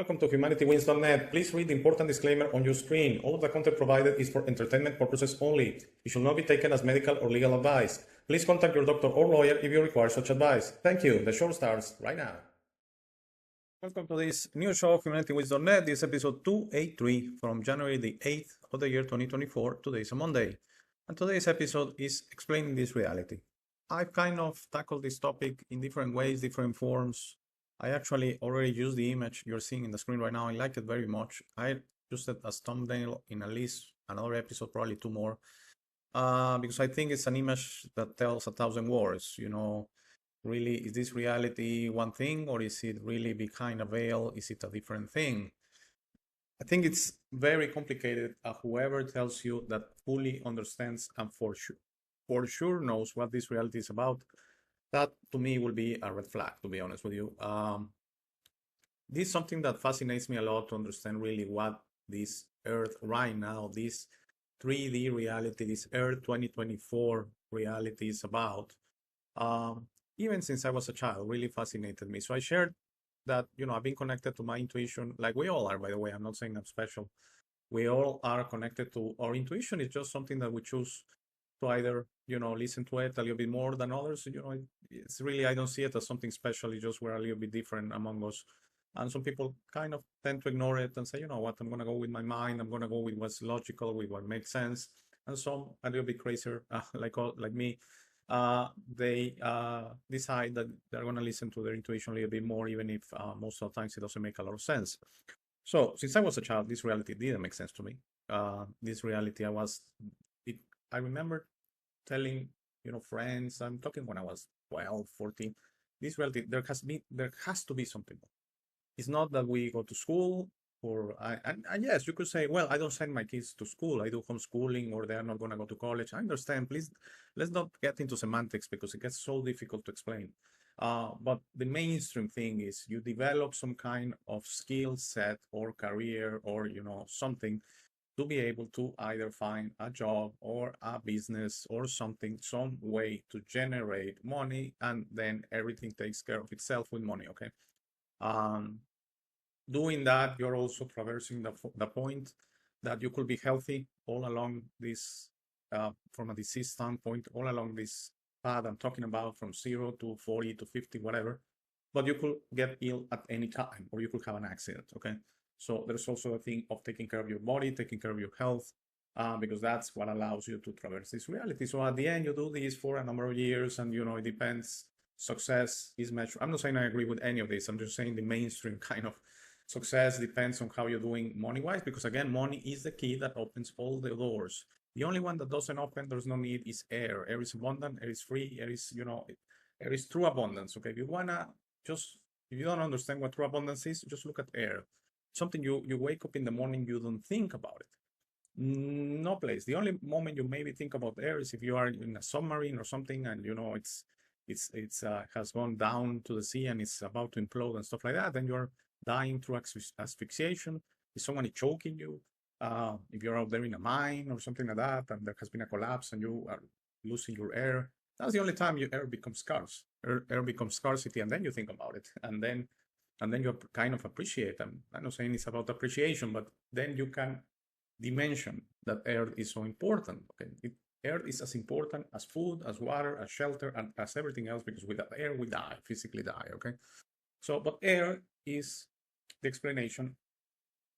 Welcome to HumanityWins.net. Please read the important disclaimer on your screen. All of the content provided is for entertainment purposes only. It should not be taken as medical or legal advice. Please contact your doctor or lawyer if you require such advice. Thank you. The show starts right now. Welcome to this new show of HumanityWins.net. This is episode 283 from January the 8th of the year 2024. Today is a Monday. And today's episode is explaining this reality. I've kind of tackled this topic in different ways, different forms. I actually already used the image you're seeing in the screen right now. I like it very much. I used it as thumbnail in at least another episode, probably two more, because I think it's an image that tells 1,000 words. You know, really, is this reality one thing, or is it really behind a veil? Is it a different thing? I think it's very complicated. Whoever tells you that fully understands and for sure knows what this reality is about, that to me will be a red flag, to be honest with you. This is something that fascinates me a lot, to understand really what this Earth right now, this 3D reality, this Earth 2024 reality is about. Even since I was a child, really fascinated me. So I shared that, you know, I've been connected to my intuition, like we all are, by the way. I'm not saying I'm special. We all are connected to our intuition. It's just something that we choose to either, you know, listen to it a little bit more than others. You know, it's really, I don't see it as something special. It's just we're a little bit different among us. And some people kind of tend to ignore it and say, you know what, I'm going to go with my mind. I'm going to go with what's logical, with what makes sense. And some a little bit crazier, like me, they decide that they're going to listen to their intuition a little bit more, even if most of the times it doesn't make a lot of sense. So since I was a child, this reality didn't make sense to me. This reality, I remember telling, you know, friends, I'm talking when I was 12, 14, this reality, there has to be something. It's not that we go to school, or and yes, you could say, well, I don't send my kids to school, I do homeschooling, or they're not going to go to college. I understand. Please, let's not get into semantics because it gets so difficult to explain. But the mainstream thing is you develop some kind of skill set or career, or, you know, something to be able to either find a job or a business or something, some way to generate money, and then everything takes care of itself with money, okay? Doing that, you're also traversing the point that you could be healthy all along this, from a disease standpoint, all along this path I'm talking about, from 0 to 40 to 50, whatever, but you could get ill at any time, or you could have an accident, okay? So there's also a thing of taking care of your body, taking care of your health, because that's what allows you to traverse this reality. So at the end, you do this for a number of years, and, you know, it depends. Success is measured. I'm not saying I agree with any of this. I'm just saying the mainstream kind of success depends on how you're doing money-wise, because again, money is the key that opens all the doors. The only one that doesn't open, there's no need, is air. Air is abundant, air is free, air is, you know, air is true abundance, okay? If you don't understand what true abundance is, just look at air. Something you wake up in the morning, you don't think about it. No place. The only moment you maybe think about air is if you are in a submarine or something, and, you know, it's has gone down to the sea and it's about to implode and stuff like that. Then you're dying through asphyxiation. Is someone choking you? If you're out there in a mine or something like that, and there has been a collapse and you are losing your air, that's the only time your air becomes scarce. Air becomes scarcity, and then you think about it, and then you kind of appreciate them. I'm not saying it's about appreciation, but then you can dimension that air is so important. Okay, air is as important as food, as water, as shelter, and as everything else, because without air we die, physically die. Okay, so but air is the explanation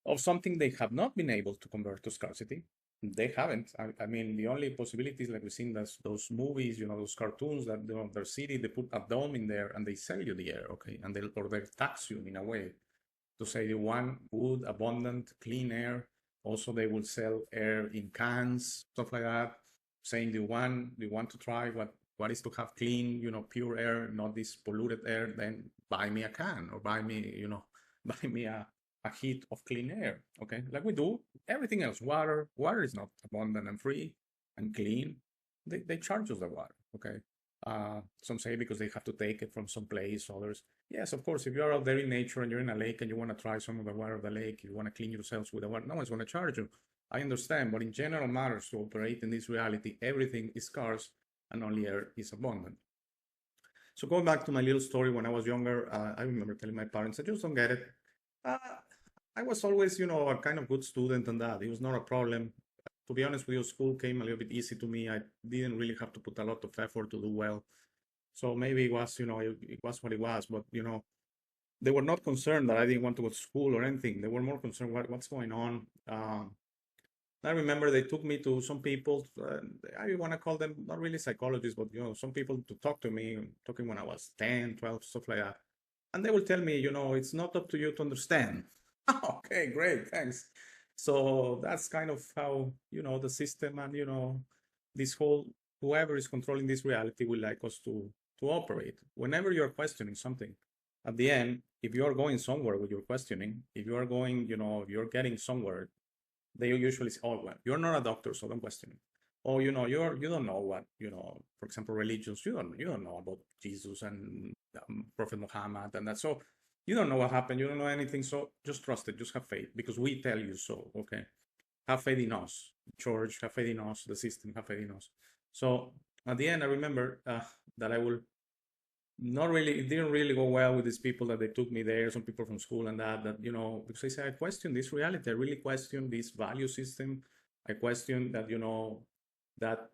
of something they have not been able to convert to scarcity. They haven't. I mean, the only possibilities, like we've seen those movies, you know, those cartoons that, you know, their city, they put a dome in there and they sell you the air, okay? And they tax you in a way to say you want good, abundant, clean air. Also, they will sell air in cans, stuff like that, saying you want to try what is to have clean, you know, pure air, not this polluted air, then buy me a can, or buy me, you know, buy me a heat of clean air, okay? Like we do everything else. Water is not abundant and free and clean. They charge us the water, okay? Some say because they have to take it from some place, others. Yes, of course, if you're out there in nature and you're in a lake and you want to try some of the water of the lake, you want to clean yourselves with the water, no one's going to charge you. I understand, but in general matters, to operate in this reality, everything is scarce and only air is abundant. So going back to my little story when I was younger, I remember telling my parents, I just don't get it. I was always, a kind of good student and that. It was not a problem. To be honest with you, school came a little bit easy to me. I didn't really have to put a lot of effort to do well. So maybe it was, it was what it was. But, they were not concerned that I didn't want to go to school or anything. They were more concerned what's going on. I remember they took me to some people, I want to call them not really psychologists, but some people to talk to me, talking when I was 10, 12, stuff like that. And they will tell me, it's not up to you to understand. Okay, great, thanks. So that's kind of how, the system and, this whole, whoever is controlling this reality will like us to operate. Whenever you're questioning something, at the end, if you are going somewhere with your questioning, if you are going, if you're getting somewhere, they usually say, oh, well, you're not a doctor, so don't question it. Oh, you don't know what, for example, religions, you don't know about Jesus and Prophet Muhammad and that. So you don't know what happened. You don't know anything. So just trust it. Just have faith because we tell you so. Okay. Have faith in us, church, have faith in us, the system, have faith in us. So at the end, I remember that I will not really, it didn't really go well with these people that they took me there, some people from school and that, because I say, I question this reality. I really question this value system. I question that, that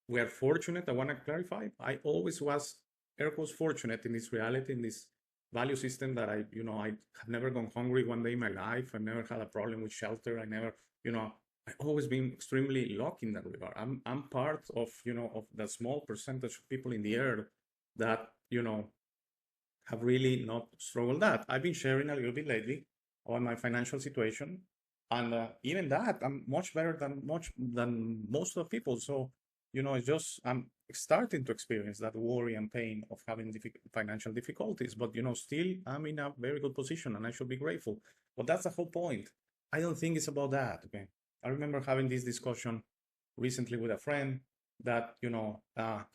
we are fortunate. I want to clarify. I always was, air quotes, fortunate in this reality, in this value system that I have never gone hungry one day in my life. I never had a problem with shelter. I never, I've always been extremely lucky in that regard. I'm part of, of the small percentage of people in the earth that, have really not struggled that. I've been sharing a little bit lately on my financial situation. And even that, I'm much better than most of the people. So, it's just, I'm starting to experience that worry and pain of having financial difficulties. But, still, I'm in a very good position and I should be grateful. But that's the whole point. I don't think it's about that. Okay. I remember having this discussion recently with a friend that,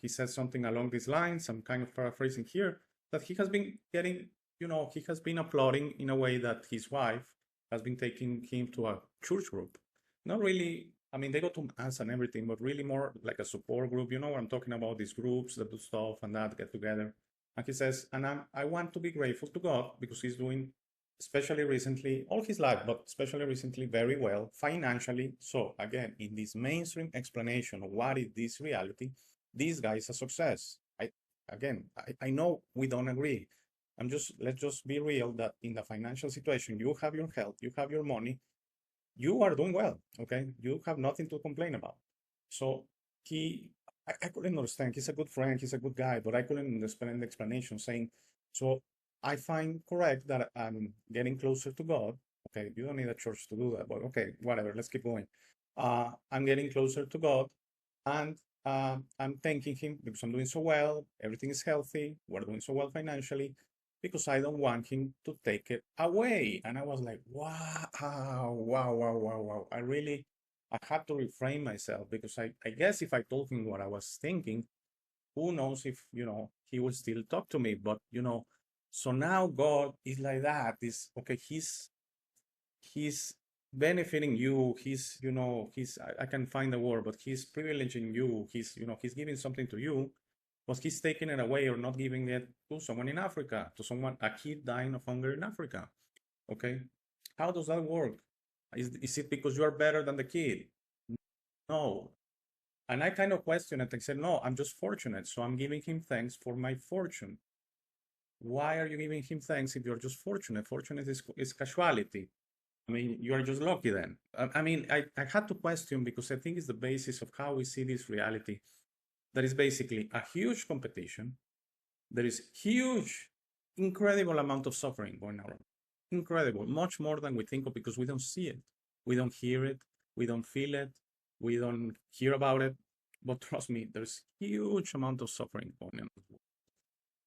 he said something along these lines. I'm kind of paraphrasing here, that he has been getting, he has been applauding in a way that his wife has been taking him to a church group. Not really, I mean, they go to mass and everything, but really more like a support group. You know what I'm talking about, these groups that do stuff and that get together. And he says, and I want to be grateful to God because he's doing, especially recently, all his life, but especially recently, very well financially. So again, in this mainstream explanation of what is this reality, this guy is a success. I know we don't agree. Let's just be real that in the financial situation, you have your health, you have your money, you are doing well, okay? You have nothing to complain about. So I couldn't understand. He's a good friend, he's a good guy, but I couldn't understand the explanation saying, so I find correct that I'm getting closer to God. Okay, you don't need a church to do that, but okay, whatever, let's keep going. I'm getting closer to God and I'm thanking him because I'm doing so well, everything is healthy, we're doing so well financially, because I don't want him to take it away. And I was like, wow, wow, wow, wow, wow. I had to refrain myself because I guess if I told him what I was thinking, who knows if, he will still talk to me. But, so now God is like that. Is okay, he's benefiting you. I can find the word, but he's privileging you. He's giving something to you, but he's taking it away or not giving it to someone in Africa, a kid dying of hunger in Africa. Okay. How does that work? Is it because you are better than the kid? No. And I kind of questioned it. I said, no, I'm just fortunate. So I'm giving him thanks for my fortune. Why are you giving him thanks if you're just fortunate? Fortunate is casualty. I mean, you are just lucky then. I had to question because I think it's the basis of how we see this reality. There is basically a huge competition. There is huge, incredible amount of suffering going around. Incredible, much more than we think of because we don't see it. We don't hear it. We don't feel it. We don't hear about it. But trust me, there's huge amount of suffering going on.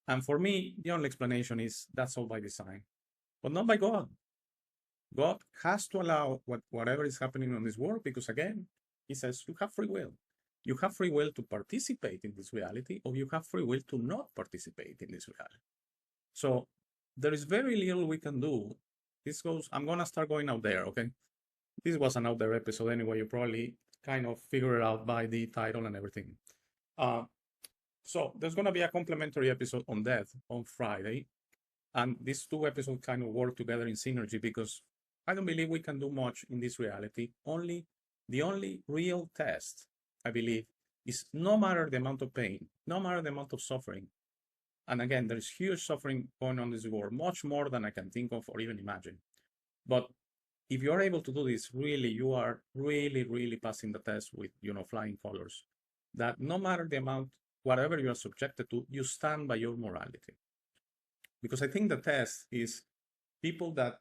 And for me, the only explanation is that's all by design, but not by God. God has to allow whatever is happening on this world because, again, he says you have free will. You have free will to participate in this reality, or you have free will to not participate in this reality. So there is very little we can do. I'm going to start going out there, okay? This was an out there episode anyway. You probably kind of figure it out by the title and everything. So there's going to be a complimentary episode on death on Friday. And these two episodes kind of work together in synergy because I don't believe we can do much in this reality. The only real test, I believe, is no matter the amount of pain, no matter the amount of suffering. And again, there's huge suffering going on in this world, much more than I can think of or even imagine. But if you're able to do this, really, you are really, really passing the test with, flying colors. That no matter the amount, whatever you are subjected to, you stand by your morality. Because I think the test is people that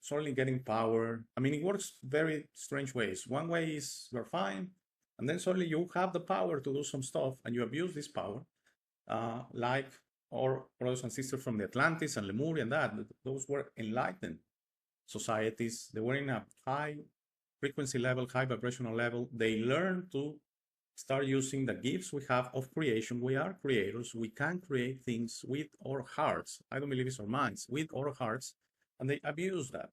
suddenly getting power. I mean, it works very strange ways. One way is you're fine, and then suddenly you have the power to do some stuff, and you abuse this power, like our brothers and sisters from the Atlantis and Lemuria and that. Those were enlightened societies. They were in a high frequency level, high vibrational level. They learned to start using the gifts we have of creation. We are creators. We can create things with our hearts. I don't believe it's our minds, with our hearts, and they abuse that.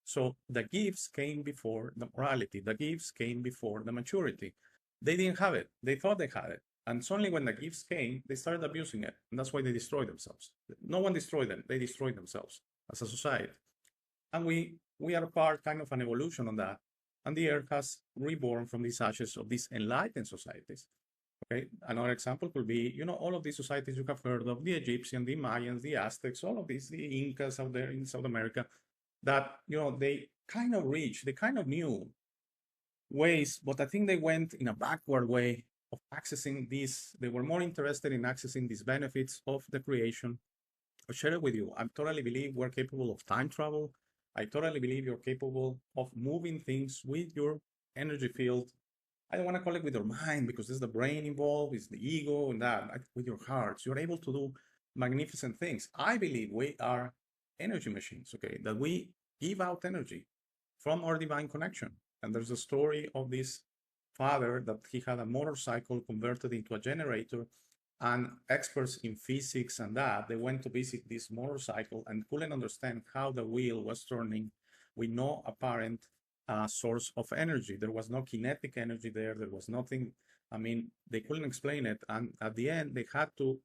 So the gifts came before the morality. The gifts came before the maturity. They didn't have it. They thought they had it. And suddenly when the gifts came, they started abusing it. And that's why they destroyed themselves. No one destroyed them. They destroyed themselves as a society. And we are a part kind of an evolution on that. And the earth has reborn from these ashes of these enlightened societies. Okay, another example could be, all of these societies you have heard of, the Egyptians, the Mayans, the Aztecs, all of these, the Incas out there in South America, that, they kind of reached, they kind of knew ways, but I think they went in a backward way of accessing these. They were more interested in accessing these benefits of the creation. I'll share it with you. I totally believe we're capable of time travel. I totally believe you're capable of moving things with your energy field. I don't want to call it with your mind because there's the brain involved, it's the ego and that. With your hearts, you're able to do magnificent things. I believe we are energy machines, okay, that we give out energy from our divine connection. And there's a story of this father that he had a motorcycle converted into a generator, and experts in physics and that, they went to visit this motorcycle and couldn't understand how the wheel was turning with no apparent source of energy. There was no kinetic energy there. There was nothing. I mean, they couldn't explain it. And at the end, they had to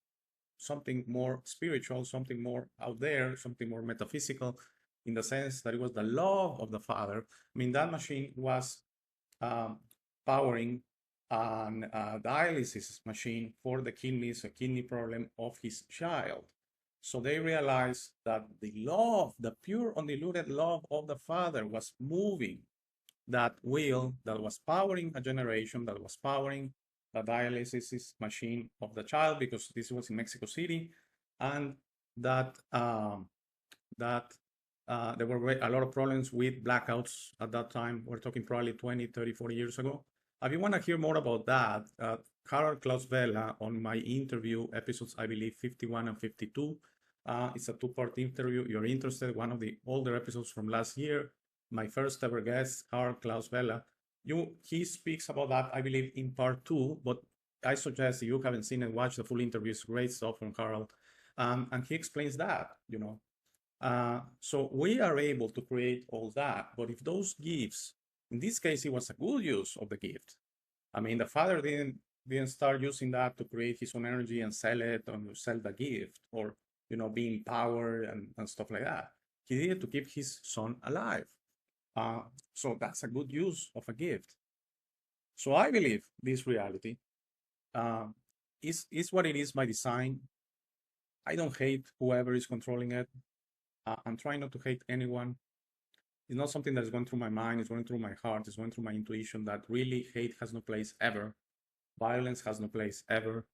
something more spiritual, something more out there, something more metaphysical, in the sense that it was the love of the father. I mean, that machine was powering an dialysis machine for the kidneys, a kidney problem of his child. So they realized that the love, the pure, undiluted love of the father was moving that wheel that was powering a generation, that was powering the dialysis machine of the child, because this was in Mexico City, and that there were a lot of problems with blackouts at that time. We're talking probably 20, 30, 40 years ago. If you want to hear more about that, Carol Klaus Vela on my interview episodes, I believe 51 and 52. It's a two-part interview. You're interested, one of the older episodes from last year. My first ever guest, Carl Klaus Vela. He speaks about that, I believe, in part 2, but I suggest if you haven't seen it, watch the full interview. It's great stuff from Carl. And he explains that, So we are able to create all that, but if those gifts, in this case, it was a good use of the gift. I mean, the father didn't start using that to create his own energy and sell it and sell the gift, or, be in power and stuff like that. He did it to keep his son alive. So that's a good use of a gift. So I believe this reality is what it is by design. I don't hate whoever is controlling it. I'm trying not to hate anyone. It's not something that is going through my mind. It's going through my heart. It's going through my intuition that really hate has no place ever. Violence has no place ever.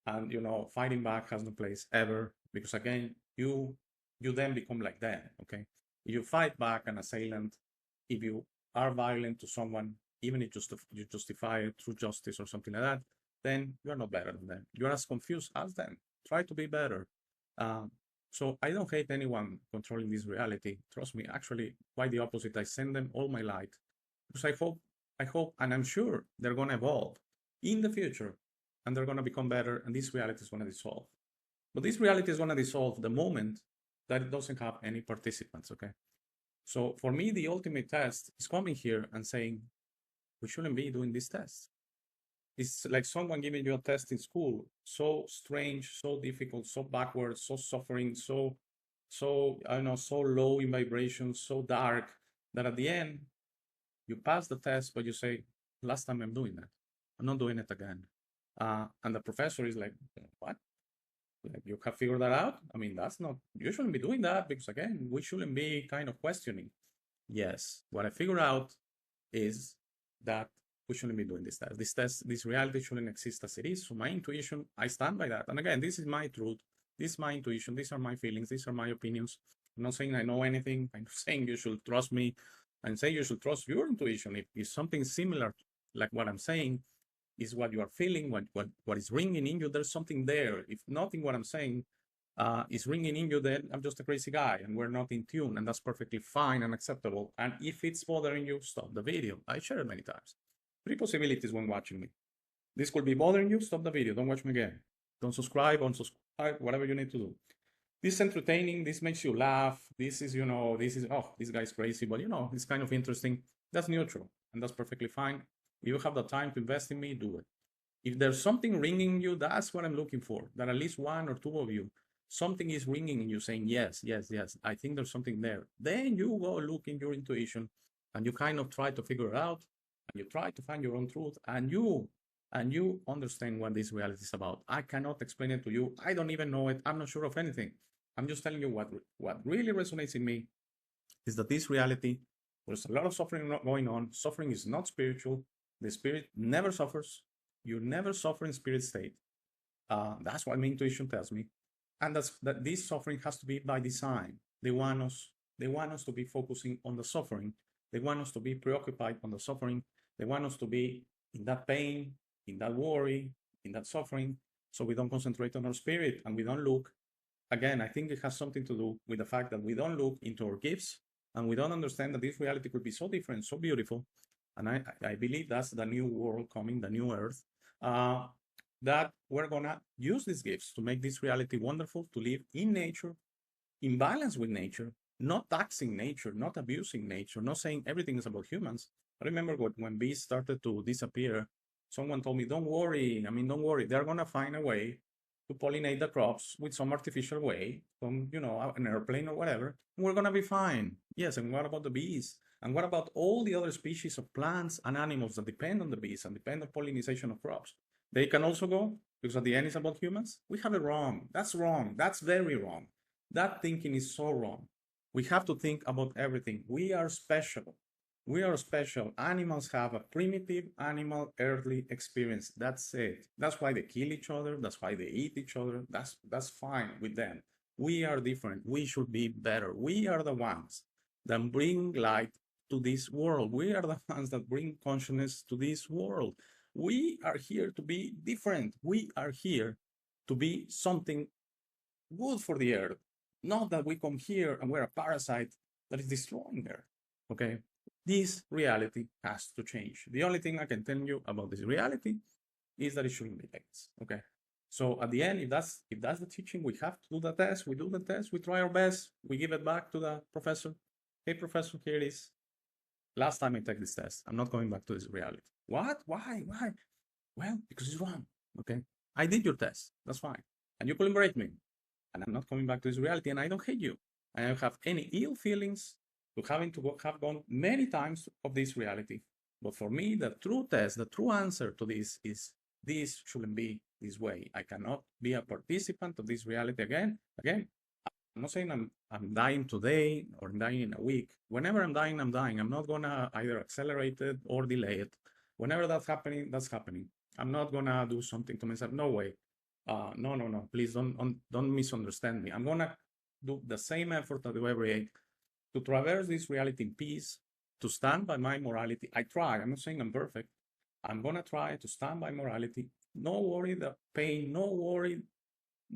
And, fighting back has no place ever. Because again, you then become like them, okay? If you fight back an assailant, if you are violent to someone, even if you justify it through justice or something like that, then you're not better than them. You're as confused as them. Try to be better. So I don't hate anyone controlling this reality. Trust me, actually, quite the opposite. I send them all my light because I hope, and I'm sure they're going to evolve in the future, and they're going to become better, and this reality is going to dissolve. But this reality is going to dissolve the moment that it doesn't have any participants, okay? So for me, the ultimate test is coming here and saying, we shouldn't be doing this test. It's like someone giving you a test in school, so strange, so difficult, so backwards, so suffering, so I don't know, so low in vibration, so dark, that at the end, you pass the test, but you say, last time I'm doing that. I'm not doing it again. And the professor is like, what? Like, you have figured that out? I mean, that's not, you shouldn't be doing that because, again, we shouldn't be kind of questioning. Yes, what I figured out is that we shouldn't be doing this test. This test, this reality shouldn't exist as it is. So my intuition, I stand by that. And again, this is my truth. This is my intuition. These are my feelings. These are my opinions. I'm not saying I know anything. I'm saying you should trust me. I'm saying you should trust your intuition. If something similar, like what I'm saying, is what you are feeling, what is ringing in you, there's something there. If nothing what I'm saying is ringing in you, then I'm just a crazy guy and we're not in tune, and that's perfectly fine and acceptable. And if it's bothering you, stop the video. I shared it many times. 3 possibilities when watching me. This could be bothering you, stop the video, don't watch me again. Don't subscribe, unsubscribe, whatever you need to do. This is entertaining, this makes you laugh, this is, this is, oh, this guy's crazy, but it's kind of interesting. That's neutral, and that's perfectly fine. If you have the time to invest in me, do it. If there's something ringing you, that's what I'm looking for. That at least 1 or 2 of you, something is ringing in you saying, yes, yes, yes, I think there's something there. Then you go look in your intuition and you kind of try to figure it out and you try to find your own truth and you understand what this reality is about. I cannot explain it to you. I don't even know it. I'm not sure of anything. I'm just telling you what really resonates in me is that this reality, there's a lot of suffering going on. Suffering is not spiritual. The spirit never suffers. You never suffer in spirit state. That's what my intuition tells me. And that this suffering has to be by design. They want us to be focusing on the suffering. They want us to be preoccupied on the suffering. They want us to be in that pain, in that worry, in that suffering, so we don't concentrate on our spirit and we don't look. Again, I think it has something to do with the fact that we don't look into our gifts and we don't understand that this reality could be so different, so beautiful. And I believe that's the new world coming, the new earth, that we're gonna use these gifts to make this reality wonderful, to live in nature, in balance with nature, not taxing nature, not abusing nature, not saying everything is about humans. I remember when bees started to disappear, someone told me, don't worry. I mean, don't worry. They're going to find a way to pollinate the crops with some artificial way, from, an airplane or whatever. We're going to be fine. Yes. And what about the bees? And what about all the other species of plants and animals that depend on the bees and depend on pollination of crops? They can also go, because at the end it's about humans. We have it wrong. That's wrong. That's very wrong. That thinking is so wrong. We have to think about everything. We are special. We are special. Animals have a primitive animal earthly experience. That's it. That's why they kill each other. That's why they eat each other. That's fine with them. We are different. We should be better. We are the ones that bring light to this world. We are the ones that bring consciousness to this world. We are here to be different. We are here to be something good for the earth. Not that we come here and we're a parasite that is destroying Earth. Okay? This reality has to change. The only thing I can tell you about this reality is that it shouldn't be like this. Okay? So at the end, if that's the teaching, we have to do the test. We do the test. We try our best. We give it back to the professor. Hey, professor, here it is. Last time I take this test, I'm not going back to this reality. What? Why? Well, because it's wrong. Okay? I did your test. That's fine. And you collaborate me. And I'm not coming back to this reality, and I don't hate you. I don't have any ill feelings to having to have gone many times of this reality. But for me, the true test, the true answer to this is this shouldn't be this way. I cannot be a participant of this reality again. Again, I'm not saying I'm dying today or dying in a week. Whenever I'm dying, I'm dying. I'm not gonna either accelerate it or delay it. Whenever that's happening, that's happening. I'm not gonna do something to myself. No way. No. Please don't misunderstand me. I'm gonna do the same effort I do every day to traverse this reality in peace, to stand by my morality. I try. I'm not saying I'm perfect. I'm gonna try to stand by morality. No worry the pain. No worry.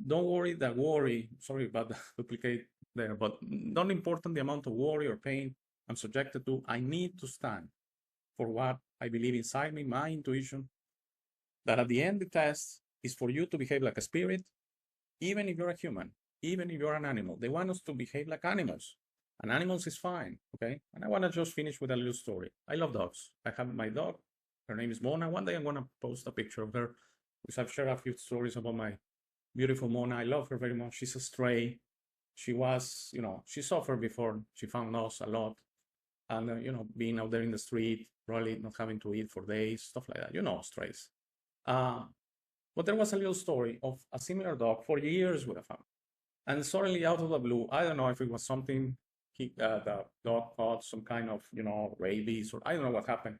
Don't worry the worry. Sorry about the duplicate there, but not important the amount of worry or pain I'm subjected to. I need to stand for what I believe inside me, my intuition. That at the end, the test is for you to behave like a spirit, even if you're a human, even if you're an animal. They want us to behave like animals, and animals is fine, okay? And I want to just finish with a little story. I love dogs. I have my dog. Her name is Mona. One day I'm going to post a picture of her, because I've shared a few stories about my beautiful Mona. I love her very much. She's a stray. She was, she suffered before she found us a lot. and being out there in the street, probably not having to eat for days, stuff like that, strays. But there was a little story of a similar dog for years with a family. And suddenly out of the blue, I don't know if it was something, the dog caught some kind of, rabies, or I don't know what happened.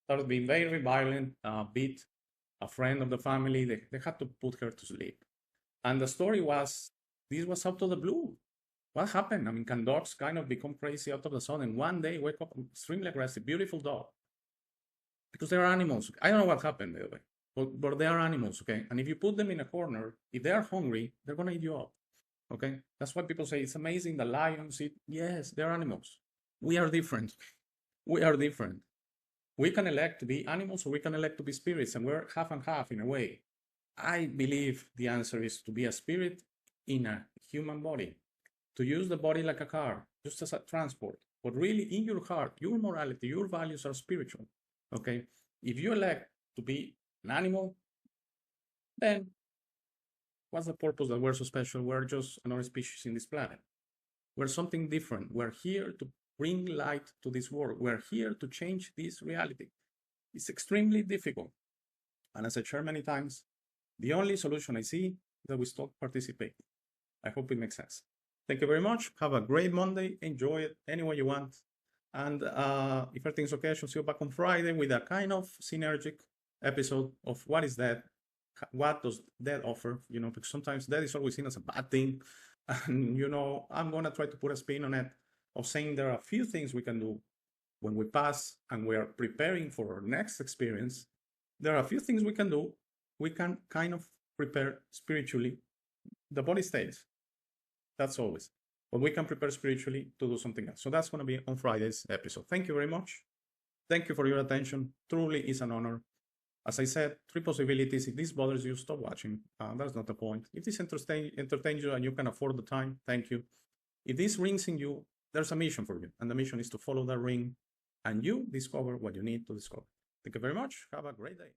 Started being very violent, beat a friend of the family. They had to put her to sleep. And the story was, this was out of the blue. What happened? I mean, can dogs kind of become crazy out of the sudden? One day, wake up extremely aggressive, beautiful dog. Because they are animals. I don't know what happened, by the way. But they are animals, okay? And if you put them in a corner, if they are hungry, they're going to eat you up, okay? That's why people say it's amazing the lions eat. Yes, they're animals. We are different. We are different. We can elect to be animals, or we can elect to be spirits, and we're half and half in a way. I believe the answer is to be a spirit in a human body, to use the body like a car, just as a transport. But really, in your heart, your morality, your values are spiritual, okay? If you elect to be an animal, then what's the purpose that we're so special? We're just another species in this planet. We're something different. We're here to bring light to this world. We're here to change this reality. It's extremely difficult. And as I shared many times, the only solution I see is that we stop participating. I hope it makes sense. Thank you very much. Have a great Monday. Enjoy it any way you want. And if everything's okay, I shall see you back on Friday with a kind of synergic episode of what is that? What does that offer? Because sometimes that is always seen as a bad thing. And, I'm going to try to put a spin on it of saying there are a few things we can do when we pass and we are preparing for our next experience. There are a few things we can do. We can kind of prepare spiritually. The body stays. That's always. But we can prepare spiritually to do something else. So that's going to be on Friday's episode. Thank you very much. Thank you for your attention. Truly is an honor. As I said, 3 possibilities. If this bothers you, stop watching. That's not the point. If this entertains you and you can afford the time, thank you. If this rings in you, there's a mission for you. And the mission is to follow that ring and you discover what you need to discover. Thank you very much. Have a great day.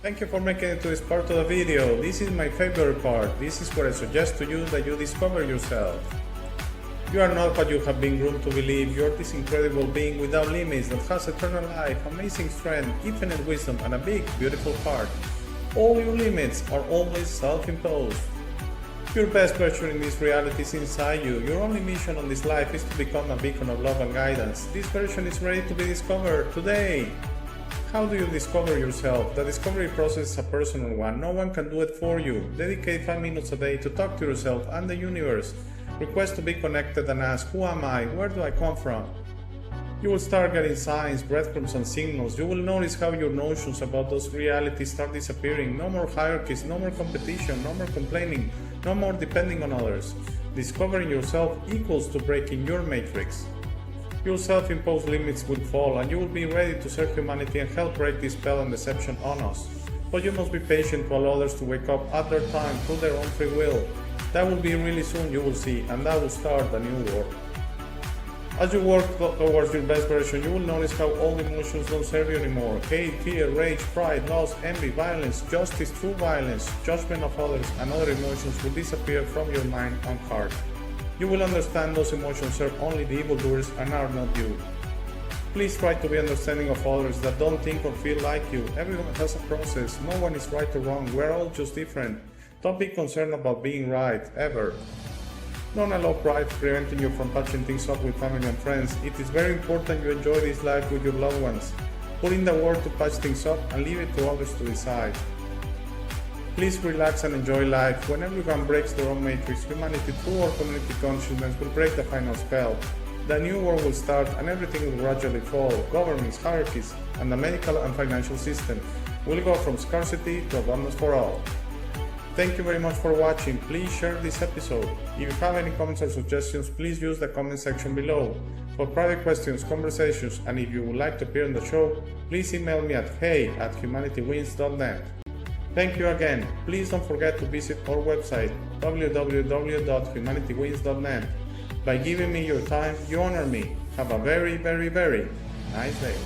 Thank you for making it to this part of the video. This is my favorite part. This is where I suggest to you that you discover yourself. You are not what you have been groomed to believe. You are this incredible being without limits that has eternal life, amazing strength, infinite wisdom, and a big, beautiful heart. All your limits are always self-imposed. Your best version in this reality is inside you. Your only mission on this life is to become a beacon of love and guidance. This version is ready to be discovered today. How do you discover yourself? The discovery process is a personal one. No one can do it for you. Dedicate 5 minutes a day to talk to yourself and the universe. Request to be connected and ask, who am I? Where do I come from? You will start getting signs, breadcrumbs, and signals. You will notice how your notions about those realities start disappearing. No more hierarchies, no more competition, no more complaining, no more depending on others. Discovering yourself equals to breaking your matrix. Your self-imposed limits will fall and you will be ready to serve humanity and help break this spell and deception on us. But you must be patient to allow others to wake up at their time through their own free will. That will be really soon, you will see, and that will start a new world. As you work towards your best version, you will notice how all emotions don't serve you anymore. Hate, fear, rage, pride, loss, envy, violence, justice, true violence, judgment of others, and other emotions will disappear from your mind and heart. You will understand those emotions serve only the evildoers and are not you. Please try to be understanding of others that don't think or feel like you. Everyone has a process. No one is right or wrong. We're all just different. Don't be concerned about being right, ever. Don't allow pride preventing you from patching things up with family and friends. It is very important you enjoy this life with your loved ones. Put in the work to patch things up and leave it to others to decide. Please relax and enjoy life. When everyone breaks their own matrix, humanity through our community consciousness will break the final spell. The new world will start and everything will gradually fall. Governments, hierarchies, and the medical and financial system will go from scarcity to abundance for all. Thank you very much for watching. Please share this episode. If you have any comments or suggestions, please use the comment section below. For private questions, conversations, and if you would like to appear on the show, please email me at hey@humanitywins.net. Thank you again. Please don't forget to visit our website www.humanitywins.net. By giving me your time, you honor me. Have a very, very, very nice day.